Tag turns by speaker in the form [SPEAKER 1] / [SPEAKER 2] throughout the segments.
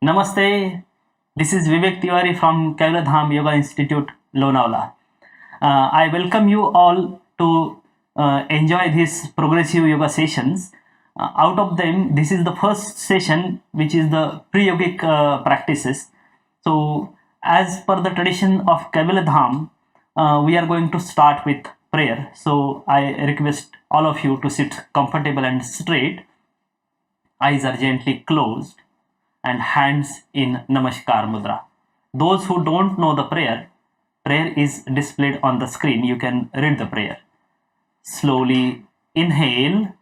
[SPEAKER 1] Namaste. This is Vivek Tiwari from Kaivalyadhama Yoga Institute, Lonavla. I welcome you all to enjoy these progressive yoga sessions. Out of them, this is the first session, which is the pre-yogic practices. So, as per the tradition of Kaivalyadhama, we are going to start with prayer. So, I request all of you to sit comfortable and straight. Eyes are gently closed and hands in Namaskar Mudra. Those who don't know the prayer is displayed on the screen. You can read the prayer. Slowly inhale.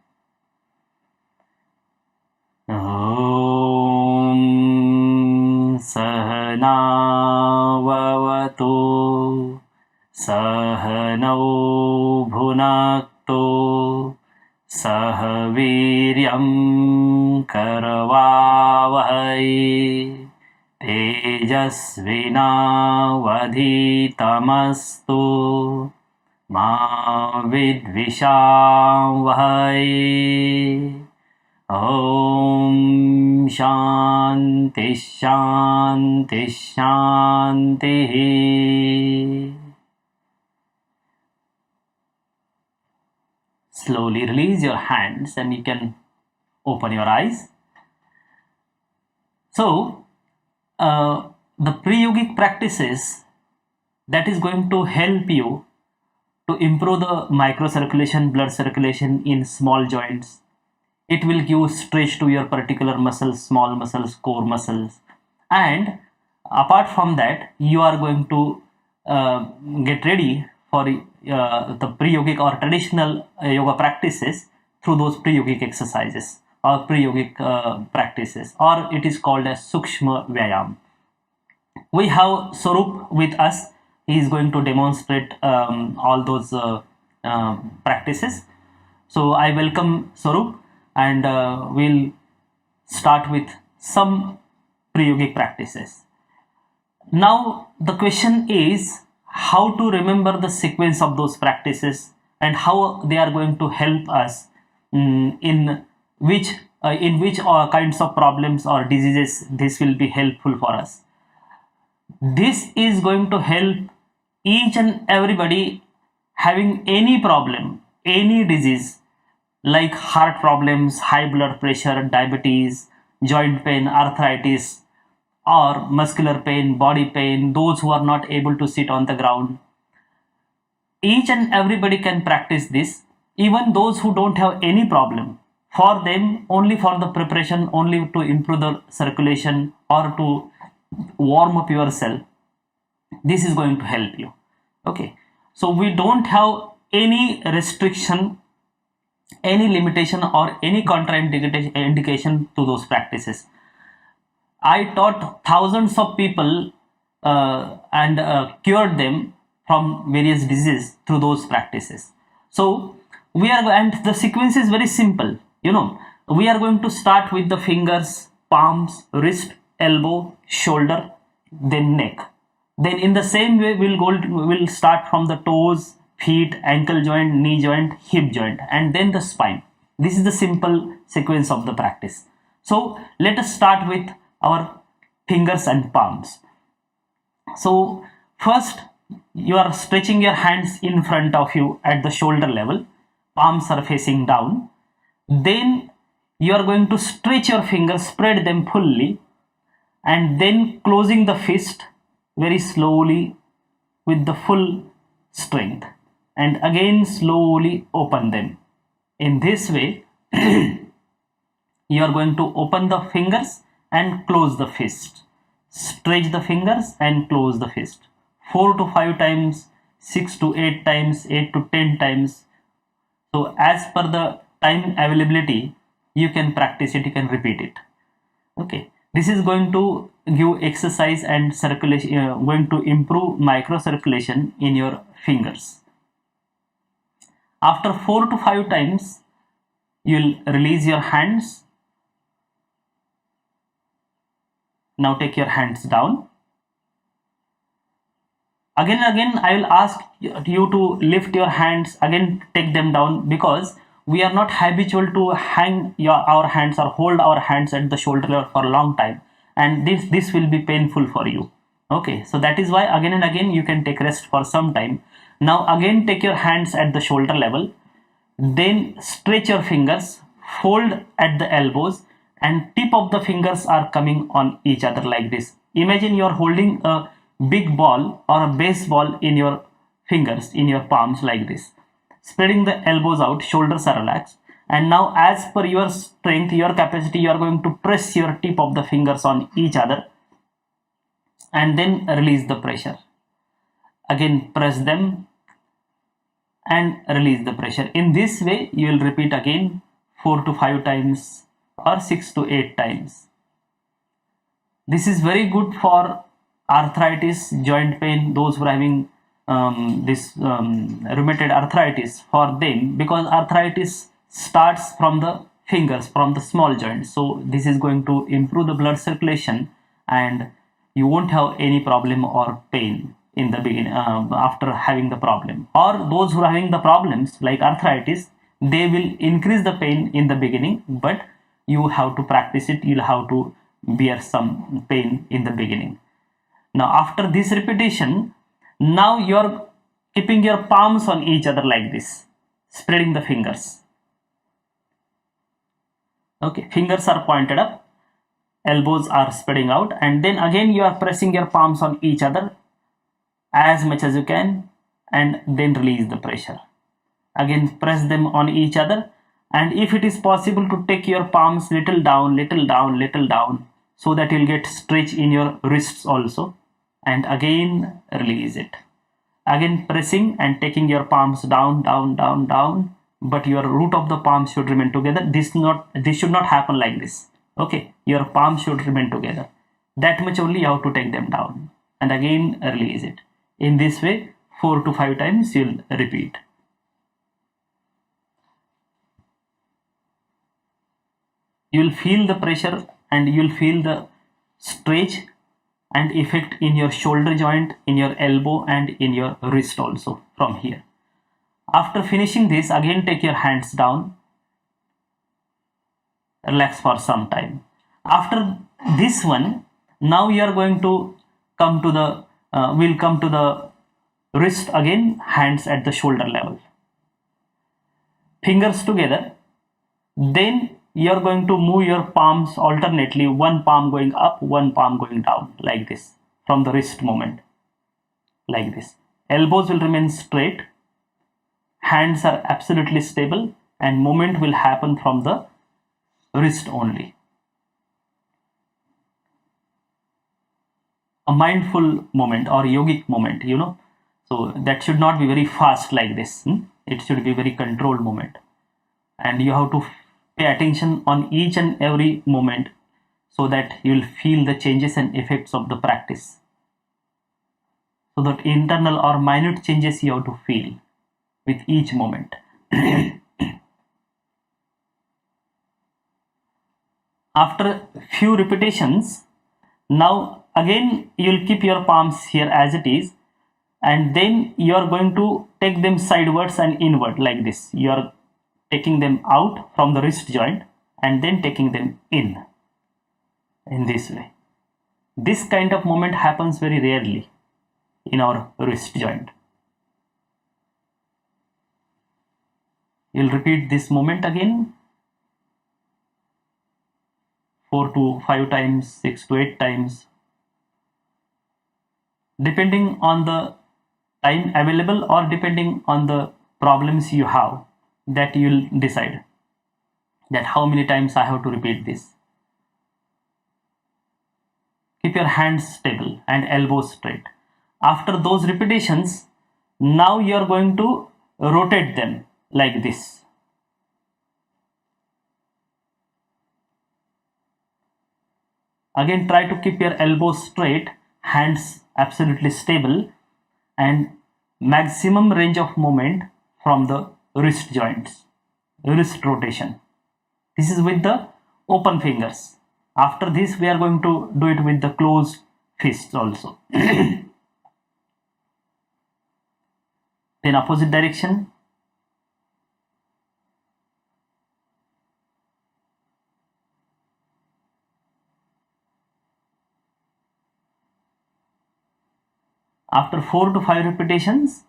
[SPEAKER 1] Om Sahana Vavatu Sahanau Bhunaktu Sahaviryam Karavavahai Tejasvinavadhitamastu Ma Vidvishavahai. Om Shanti Shanti Shanti. Slowly release your hands and you can open your eyes. So, the pre-yogic practices that is going to help you to improve the microcirculation, blood circulation in small joints. It will give stretch to your particular muscles, small muscles, core muscles. And apart from that, you are going to get ready for the pre-yogic or traditional yoga practices through those pre-yogic exercises or pre-yogic practices, or it is called as Sukshma Vyayam. We have Swarup with us. He is going to demonstrate all those practices. So I welcome Swarup and we'll start with some pre-yogic practices. Now the question is how to remember the sequence of those practices and how they are going to help us in which kinds of problems or diseases this will be helpful for us. This is going to help each and everybody having any problem, any disease like heart problems, high blood pressure, diabetes, joint pain, arthritis, or muscular pain, body pain, those who are not able to sit on the ground. Each and everybody can practice this, even those who don't have any problem. For them, only for the preparation, only to improve the circulation or to warm up yourself, this is going to help you. Okay, so we don't have any restriction, any limitation or any contraindication to those practices. I taught thousands of people and cured them from various diseases through those practices. So and the sequence is very simple. We are going to start with the fingers, palms, wrist, elbow, shoulder, then neck. Then in the same way we'll start from the toes, feet, ankle joint, knee joint, hip joint, and then the spine. This is the simple sequence of the practice. So let us start with our fingers and palms. So first you are stretching your hands in front of you at the shoulder level. Palms are facing down. Then you are going to stretch your fingers, spread them fully, and then closing the fist very slowly with the full strength, and again slowly open them. In this way you are going to open the fingers and close the fist, stretch the fingers and close the fist 4 to 5 times, 6 to 8 times, 8 to 10 times. So as per the time availability, you can practice it, you can repeat it. Okay, this is going to give exercise and circulation, going to improve microcirculation in your fingers. After 4 to 5 times, you'll release your hands. Now take your hands down. Again, I will ask you to lift your hands, again take them down, because we are not habitual to hang our hands or hold our hands at the shoulder level for a long time. and this will be painful for you. Okay, so that is why again and again you can take rest for some time. Now again take your hands at the shoulder level, then stretch your fingers, fold at the elbows, and tip of the fingers are coming on each other like this. Imagine you are holding a big ball or a baseball in your fingers, in your palms like this. Spreading the elbows out, shoulders are relaxed. And now as per your strength, your capacity, you are going to press your tip of the fingers on each other and then release the pressure. Again press them and release the pressure. In this way you will repeat again 4 to 5 times or 6 to 8 times. This is very good for arthritis, joint pain, those who are having rheumatoid arthritis, for them, because arthritis starts from the fingers, from the small joints. So this is going to improve the blood circulation and you won't have any problem or pain in the beginning after having the problem. Or those who are having the problems like arthritis, they will increase the pain in the beginning, but you have to practice it. You'll have to bear some pain in the beginning. Now after this repetition, now you're keeping your palms on each other like this, spreading the fingers. Okay, fingers are pointed up, elbows are spreading out, and then again you are pressing your palms on each other as much as you can and then release the pressure. Again press them on each other, and if it is possible to take your palms little down, so that you'll get stretch in your wrists also, and again release it. Again pressing and taking your palms down, but your root of the palm should remain together. This should not happen like this. Okay, your palm should remain together. That much only you have to take them down and again release it. In this way 4 to 5 times you'll repeat. You'll feel the pressure and you'll feel the stretch and effect in your shoulder joint, in your elbow, and in your wrist also from here. After finishing this, again take your hands down, relax for some time. After this one, now you are going to come to the we'll come to the wrist again, hands at the shoulder level, fingers together. Then you are going to move your palms alternately, one palm going up, one palm going down like this, from the wrist movement like this. Elbows will remain straight, hands are absolutely stable, and movement will happen from the wrist only. A mindful movement or yogic movement, so that should not be very fast like this. It should be very controlled movement, and you have to pay attention on each and every moment so that you will feel the changes and effects of the practice. So that internal or minute changes you have to feel with each moment. After few repetitions, now again you will keep your palms here as it is, and then you are going to take them sidewards and inward like this. You are taking them out from the wrist joint and then taking them in this way. This kind of movement happens very rarely in our wrist joint. You'll repeat this movement again 4 to 5 times, 6 to 8 times, depending on the time available or depending on the problems you have, that you'll decide that how many times I have to repeat this. Keep your hands stable and elbows straight. After those repetitions, now you are going to rotate them like this. Again try to keep your elbows straight, hands absolutely stable, and maximum range of movement from the wrist joints, wrist rotation. This is with the open fingers. After this we are going to do it with the closed fists also. Then opposite direction. After 4 to 5 repetitions,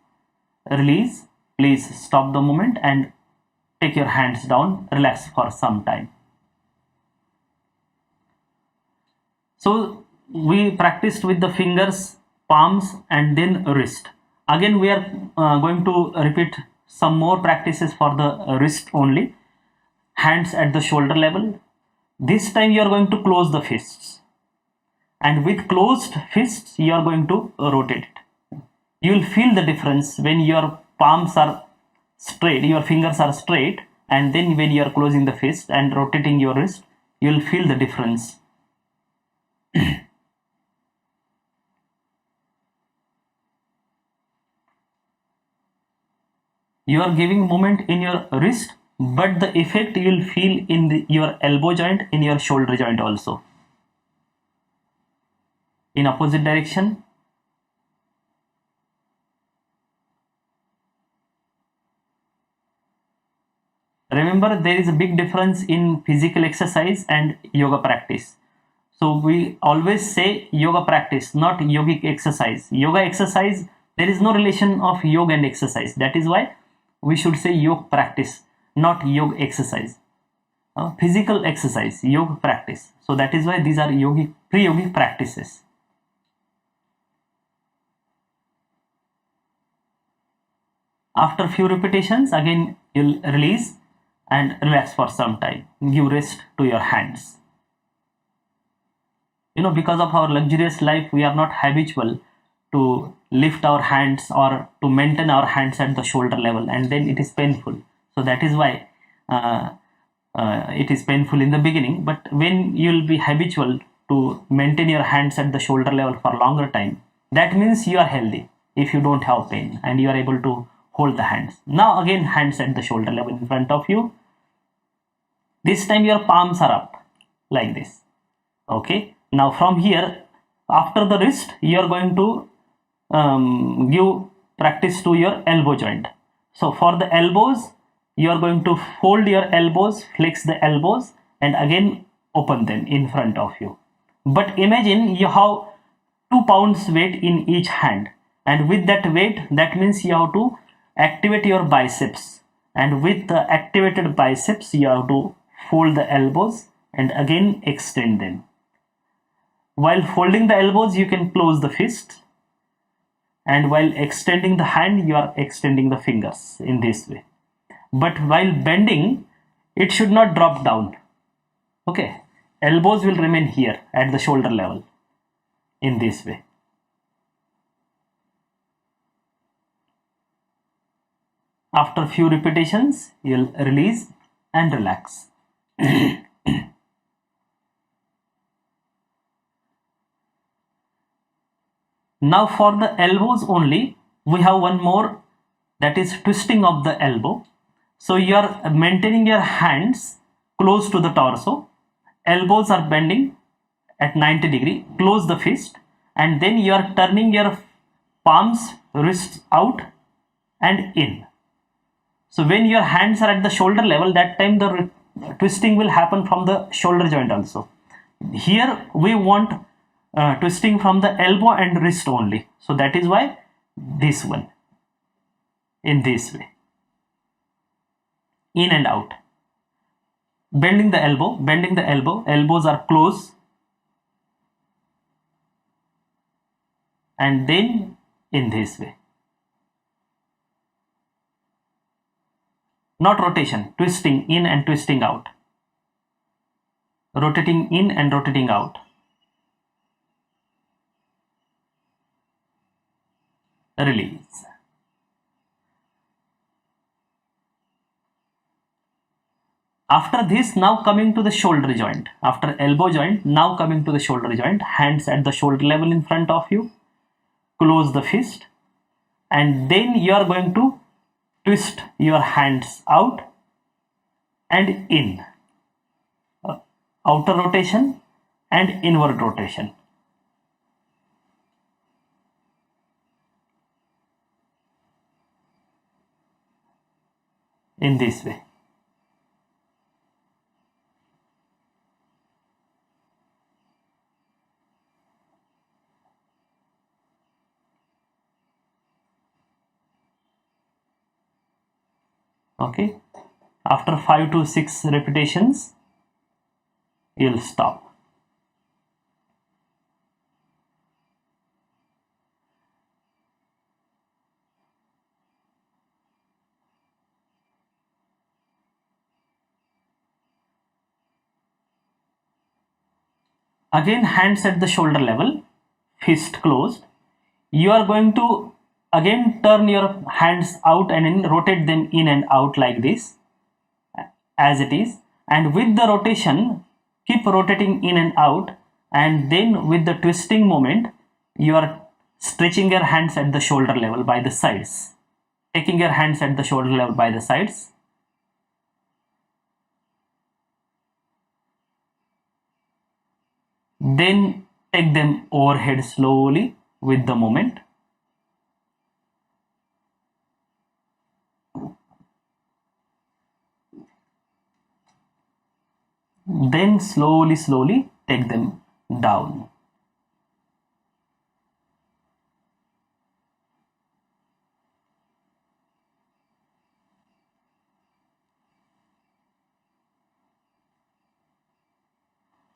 [SPEAKER 1] release. Please stop the movement and take your hands down, relax for some time. So we practiced with the fingers, palms and then wrist. Again we are going to repeat some more practices for the wrist only. Hands at the shoulder level. This time you are going to close the fists, and with closed fists you are going to rotate it. You will feel the difference when your palms are straight, your fingers are straight, and then when you are closing the fist and rotating your wrist, you will feel the difference. You are giving movement in your wrist, but the effect you will feel in your elbow joint, in your shoulder joint also. In opposite direction. Remember, there is a big difference in physical exercise and yoga practice. So we always say yoga practice, not yogic exercise. Yoga exercise, there is no relation of yoga and exercise. That is why we should say yoga practice, not yoga exercise. Physical exercise, yoga practice. So that is why these are yogic, pre-yogic practices. After few repetitions, again you'll release and relax for some time. Give rest to your hands. Because of our luxurious life, we are not habitual to lift our hands or to maintain our hands at the shoulder level, and then it is painful. So that is why it is painful in the beginning. But when you will be habitual to maintain your hands at the shoulder level for longer time, that means you are healthy. If you don't have pain and you are able to hold the hands. Now again, hands at the shoulder level in front of you. This time your palms are up like this. Okay. Now from here, after the wrist, you are going to give practice to your elbow joint. So for the elbows, you are going to fold your elbows, flex the elbows, and again open them in front of you. But imagine you have 2 pounds weight in each hand, and with that weight, that means you have to activate your biceps, and with the activated biceps you have to fold the elbows and again extend them. While folding the elbows, you can close the fist, and while extending the hand, you are extending the fingers in this way. But while bending, it should not drop down. Okay, elbows will remain here at the shoulder level in this way. After few repetitions, you'll release and relax. Now for the elbows only, we have one more, that is twisting of the elbow. So you are maintaining your hands close to the torso, elbows are bending at 90 degree, close the fist, and then you are turning your palms, wrists out and in. So when your hands are at the shoulder level, that time the twisting will happen from the shoulder joint also. Here we want twisting from the elbow and wrist only. So that is why this one, in this way, in and out. Bending the elbow, elbows are close, and then in this way. Not rotation, twisting in and twisting out. Rotating in and rotating out. Release. After this, now coming to the shoulder joint. After elbow joint, now coming to the shoulder joint. Hands at the shoulder level in front of you. Close the fist. And then you are going to twist your hands out and in. Outer rotation and inward rotation. In this way. Okay, after 5 to 6 repetitions, you'll stop. Again, hands at the shoulder level, fist closed. You are going to again turn your hands out and in, rotate them in and out like this, as it is. And with the rotation, keep rotating in and out. And then with the twisting movement, you are stretching your hands at the shoulder level by the sides. Taking your hands at the shoulder level by the sides. Then take them overhead slowly with the movement. Then slowly take them down.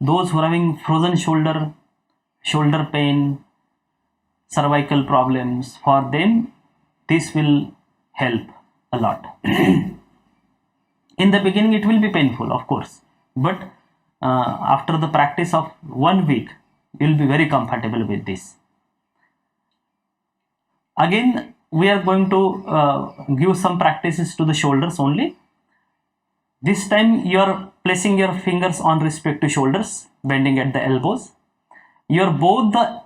[SPEAKER 1] Those who are having frozen shoulder pain, cervical problems, for them this will help a lot. In the beginning it will be painful, of course, but after the practice of 1 week you will be very comfortable with this. Again, we are going to give some practices to the shoulders only. This time you are placing your fingers on respective shoulders, bending at the elbows. Your both the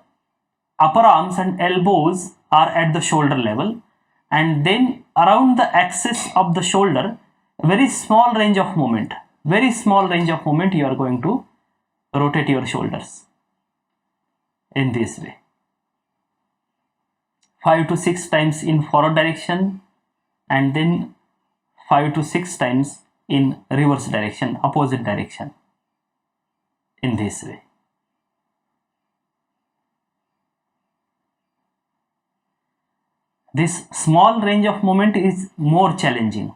[SPEAKER 1] upper arms and elbows are at the shoulder level, and then around the axis of the shoulder, very small range of movement you are going to rotate your shoulders in this way. 5 to 6 times in forward direction, and then 5 to 6 times in reverse direction, opposite direction, in this way. This small range of movement is more challenging.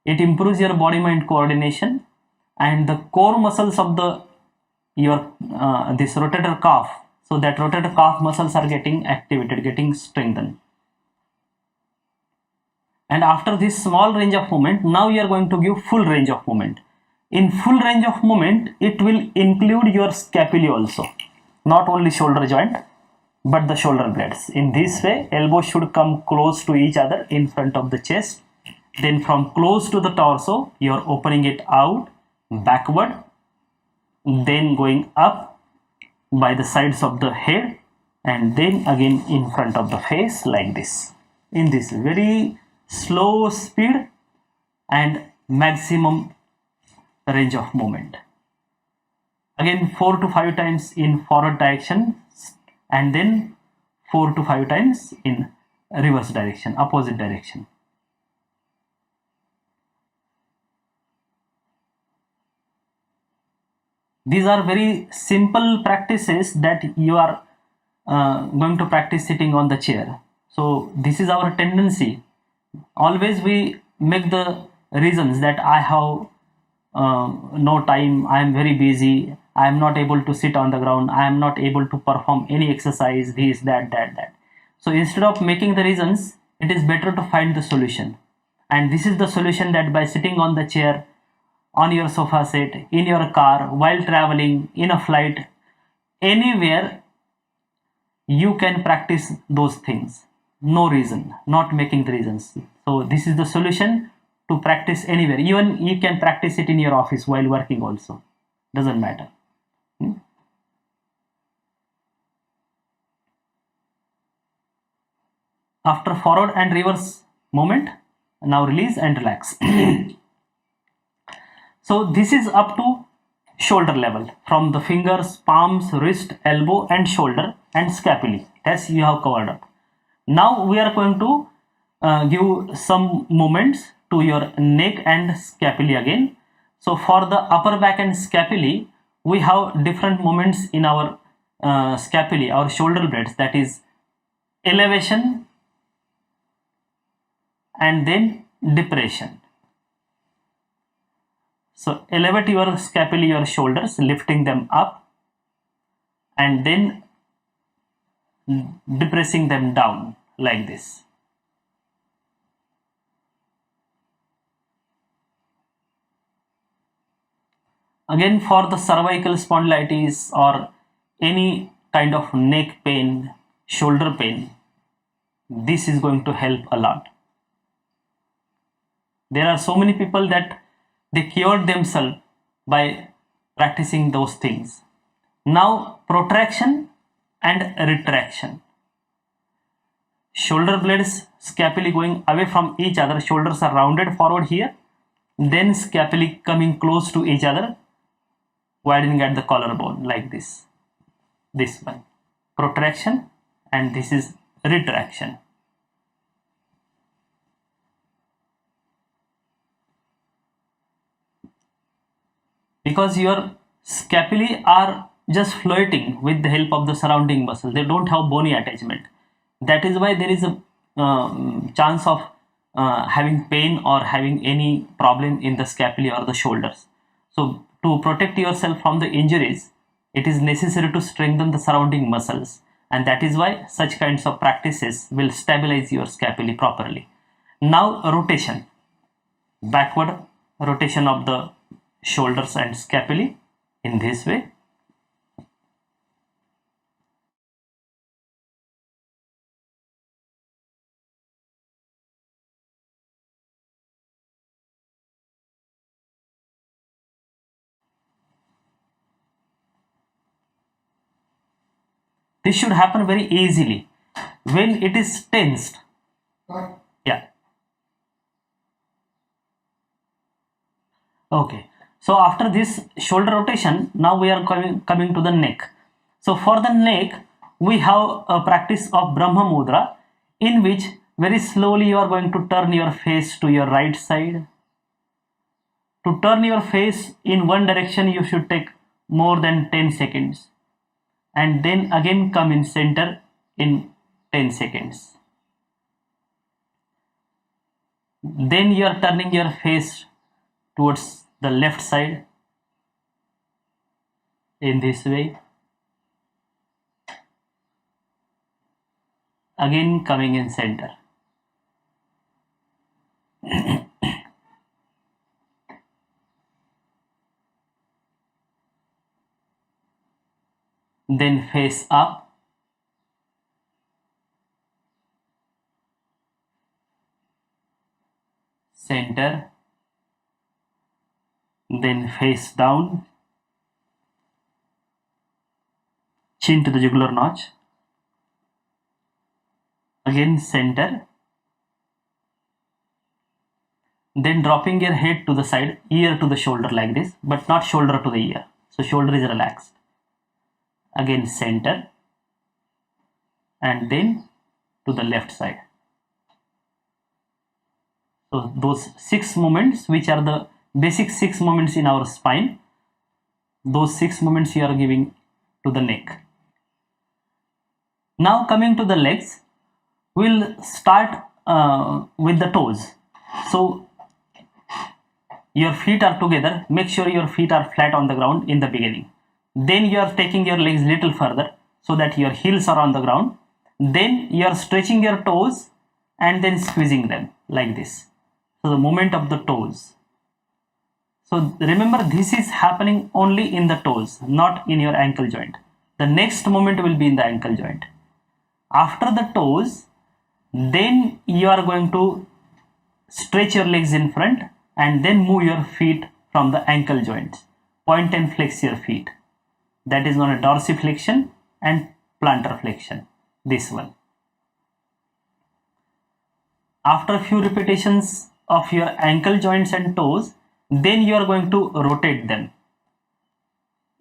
[SPEAKER 1] It improves your body mind coordination, and the core muscles of your this rotator cuff, so that rotator cuff muscles are getting activated, getting strengthened. And after this small range of movement, now you are going to give full range of movement. In full range of movement, it will include your scapula also, not only shoulder joint but the shoulder blades. In this way, elbows should come close to each other in front of the chest. Then from close to the torso, you are opening it out backward, then going up by the sides of the head, and then again in front of the face like this. In this very slow speed and maximum range of movement. Again 4 to 5 times in forward direction, and then 4 to 5 times in reverse direction, opposite direction. These are very simple practices that you are going to practice sitting on the chair. So this is our tendency. Always we make the reasons that I have no time, I am very busy, I am not able to sit on the ground, I am not able to perform any exercise, this, that. So instead of making the reasons, it is better to find the solution. And this is the solution, that by sitting on the chair, on your sofa set, in your car, while traveling, in a flight, anywhere, you can practice those things. No reason, not making the reasons. So this is the solution to practice anywhere. Even you can practice it in your office while working also. Doesn't matter. After forward and reverse movement, now release and relax. So this is up to shoulder level, from the fingers, palms, wrist, elbow and shoulder and scapula. That's you have covered up. Now we are going to give some movements to your neck and scapula again. So for the upper back and scapula, we have different movements in our scapula, our shoulder blades, that is elevation and then depression. So elevate your scapula, your shoulders, lifting them up, and then depressing them down like this. Again, for the cervical spondylitis or any kind of neck pain, shoulder pain, this is going to help a lot. There are so many people that they cured themselves by practicing those things. Now, protraction and retraction. Shoulder blades, scapulae going away from each other, shoulders are rounded forward here, then scapulae coming close to each other, widening at the collarbone like this. This one, protraction, and this is retraction. Because your scapulae are just floating with the help of the surrounding muscle, they don't have bony attachment. That is why there is a chance of having pain or having any problem in the scapulae or the shoulders. So to protect yourself from the injuries, it is necessary to strengthen the surrounding muscles, and that is why such kinds of practices will stabilize your scapulae properly. Now rotation, backward rotation of the shoulders and scapulae in this way. This should happen very easily when it is tensed. Yeah. Okay. So after this shoulder rotation, now we are coming to the neck. So for the neck, we have a practice of Brahma Mudra, in which very slowly you are going to turn your face to your right side. To turn your face in one direction, you should take more than 10 seconds. And then again come in center in 10 seconds. Then you are turning your face towards the left side in this way. Again coming in center. Then face up, center, then face down, chin to the jugular notch, again center, then dropping your head to the side, ear to the shoulder like this, but not shoulder to the ear, so shoulder is relaxed. Again center, and then to the left side. So those 6 movements, which are the basic 6 movements in our spine, those 6 movements you are giving to the neck. Now coming to the legs, we'll start with the toes. So your feet are together, make sure your feet are flat on the ground in the beginning. Then you are taking your legs little further so that your heels are on the ground. Then you are stretching your toes and then squeezing them like this. So the movement of the toes. So remember, this is happening only in the toes, not in your ankle joint. The next movement will be in the ankle joint. After the toes, then you are going to stretch your legs in front and then move your feet from the ankle joints. Point and flex your feet. That is known as dorsiflexion and plantar flexion. This one. After a few repetitions of your ankle joints and toes, then you are going to rotate them.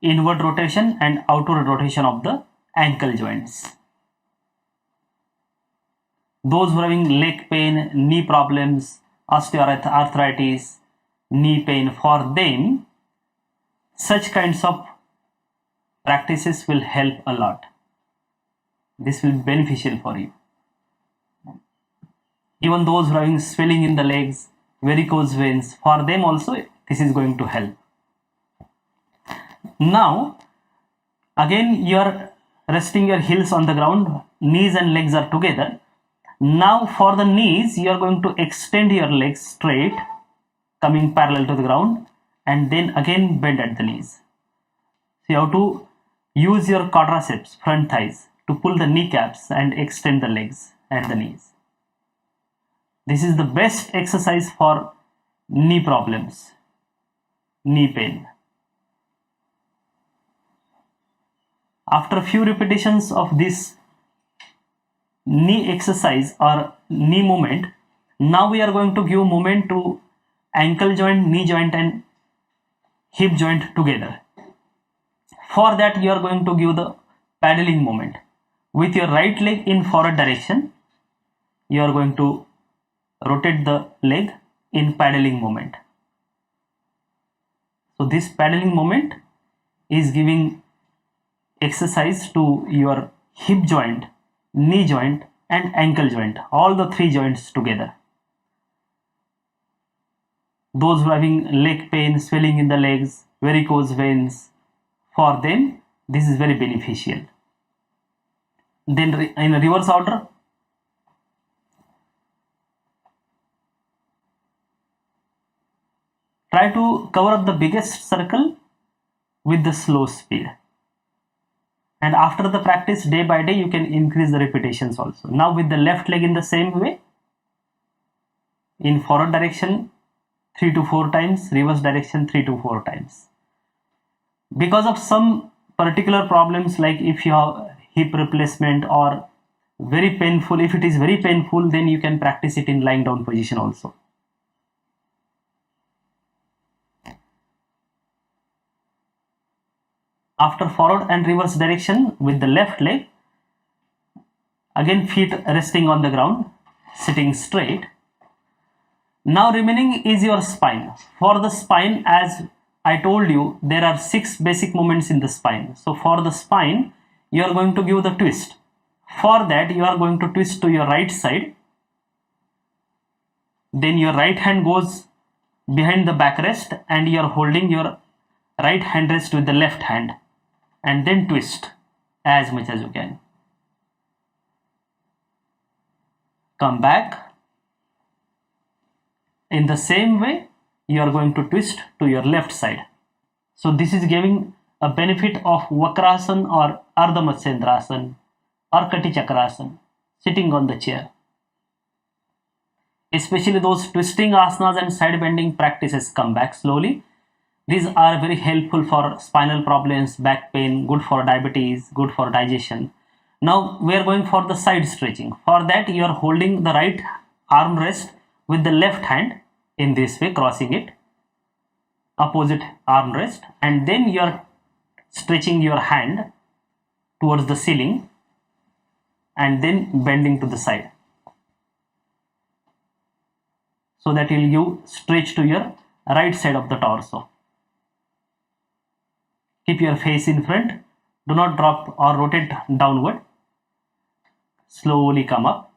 [SPEAKER 1] Inward rotation and outward rotation of the ankle joints. Those who are having leg pain, knee problems, osteoarthritis, knee pain, for them, such kinds of practices will help a lot. This will be beneficial for you. Even those who are having swelling in the legs, varicose veins, for them also this is going to help. Now again you are resting your heels on the ground, knees and legs are together. Now for the knees you are going to extend your legs straight, coming parallel to the ground, and then again bend at the knees. So you have to use your quadriceps, front thighs, to pull the kneecaps and extend the legs and the knees. This is the best exercise for knee problems, knee pain. After a few repetitions of this knee exercise or knee movement, now we are going to give movement to ankle joint, knee joint and hip joint together. For that you are going to give the paddling movement. With your right leg in forward direction, you are going to rotate the leg in paddling movement. So this paddling movement is giving exercise to your hip joint, knee joint and ankle joint, all the three joints together. Those who are having leg pain, swelling in the legs, varicose veins, for them this is very beneficial. Then in a reverse order, try to cover up the biggest circle with the slow speed. And after the practice, day by day, you can increase the repetitions also. Now with the left leg in the same way, in forward direction 3 to 4 times, reverse direction 3 to 4 times. Because of some particular problems, like if you have hip replacement or very painful, if it is very painful, then you can practice it in lying down position also. After forward and reverse direction with the left leg, again feet resting on the ground, sitting straight. Now remaining is your spine. For the spine, as I told you, there are 6 basic movements in the spine. So for the spine, you are going to give the twist. For that, you are going to twist to your right side. Then your right hand goes behind the backrest and you are holding your right hand rest with the left hand. And then twist as much as you can. Come back. In the same way, you are going to twist to your left side. So this is giving a benefit of Vakrasana or Ardha Matsyendrasana or Kati Chakrasana, sitting on the chair. Especially those twisting asanas and side bending practices, come back slowly. These are very helpful for spinal problems, back pain, good for diabetes, good for digestion. Now we are going for the side stretching. For that you are holding the right arm rest with the left hand in this way, crossing it, opposite arm rest, and then you are stretching your hand towards the ceiling and then bending to the side. So that will give stretch to your right side of the torso. Keep your face in front. Do not drop or rotate downward. Slowly come up.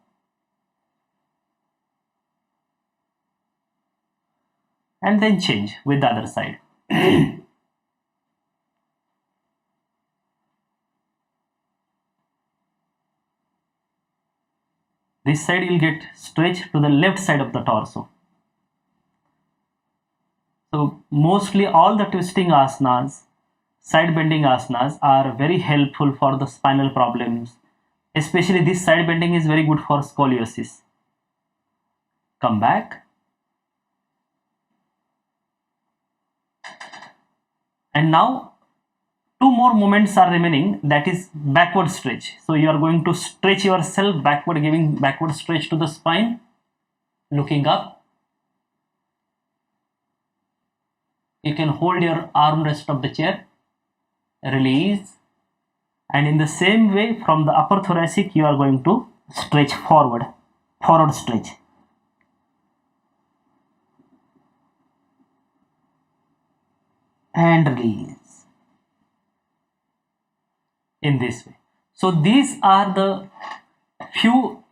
[SPEAKER 1] And then change with the other side. This side you will get stretch to the left side of the torso. So mostly all the twisting asanas, side bending asanas are very helpful for the spinal problems. Especially this side bending is very good for scoliosis. Come back. And now 2 more movements are remaining, that is backward stretch. So you are going to stretch yourself backward, giving backward stretch to the spine, looking up. You can hold your armrest of the chair, release, and in the same way from the upper thoracic you are going to stretch forward stretch. And release in this way. So these are the few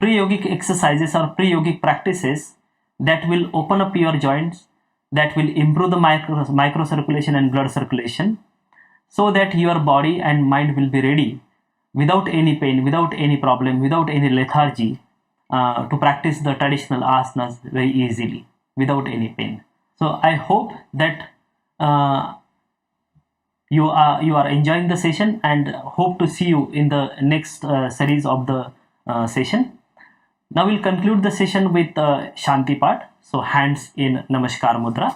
[SPEAKER 1] pre-yogic exercises or pre-yogic practices that will open up your joints, that will improve the microcirculation and blood circulation, so that your body and mind will be ready without any pain, without any problem, without any lethargy, to practice the traditional asanas very easily without any pain. So I hope that you are enjoying the session, and hope to see you in the next series of the session. Now we'll conclude the session with Shanti part. So hands in Namaskar Mudra,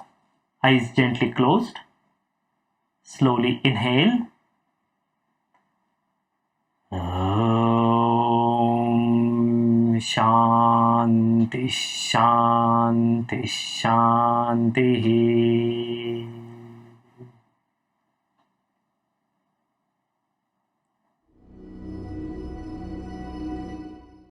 [SPEAKER 1] eyes gently closed. Slowly inhale. Om Shanti Shanti Shanti.